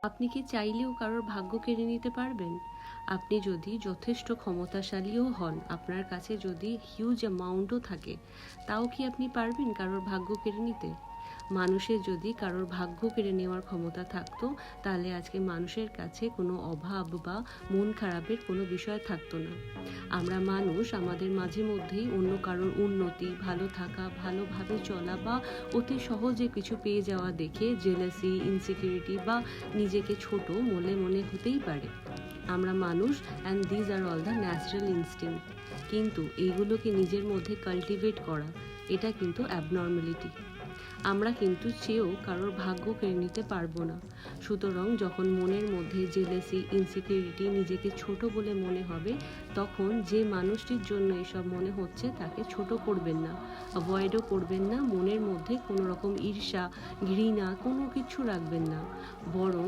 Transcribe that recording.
আপনি কি চাইলেও কারোর ভাগ্য কেড়ে নিতে পারবেন? আপনি যদি যথেষ্ট ক্ষমতাশালীও হন, আপনার কাছে যদি হিউজ অ্যামাউন্টও থাকে, তাও কি আপনি পারবেন কারোর ভাগ্য কেড়ে নিতে? মানুষের যদি কারোর ভাগ্য কেড়ে নেওয়ার ক্ষমতা থাকতো, তাহলে আজকে মানুষের কাছে কোনো অভাব বা মন খারাপের কোনো বিষয় থাকতো না। আমরা মানুষ আমাদের মাঝে মধ্যেই অন্য কারোর উন্নতি, ভালো থাকা, ভালোভাবে চলা বা অতি সহজে কিছু পেয়ে যাওয়া দেখে জেলাসি, ইনসিকিউরিটি বা নিজেকে ছোট মনে হতেই পারে। আমরা মানুষ, and these are all the natural instinct. কিন্তু এইগুলোকে নিজের মধ্যে কাল্টিভেট করা, এটা কিন্তু অ্যাবনর্মালিটি। আমরা কিন্তু চেয়েও কারোর ভাগ্য কেড়ে নিতে পারবো না। সুতরাং যখন মনের মধ্যে জেলেসি, ইনসিকিউরিটি, নিজেকে ছোট বলে মনে হবে, তখন যে মানুষটির জন্য এসব মনে হচ্ছে তাকে ছোট করবেন না, অ্যাভয়েডও করবেন না, মনের মধ্যে কোনো রকম ঈর্ষা, ঘৃণা কোনো কিছু রাখবেন না। বরং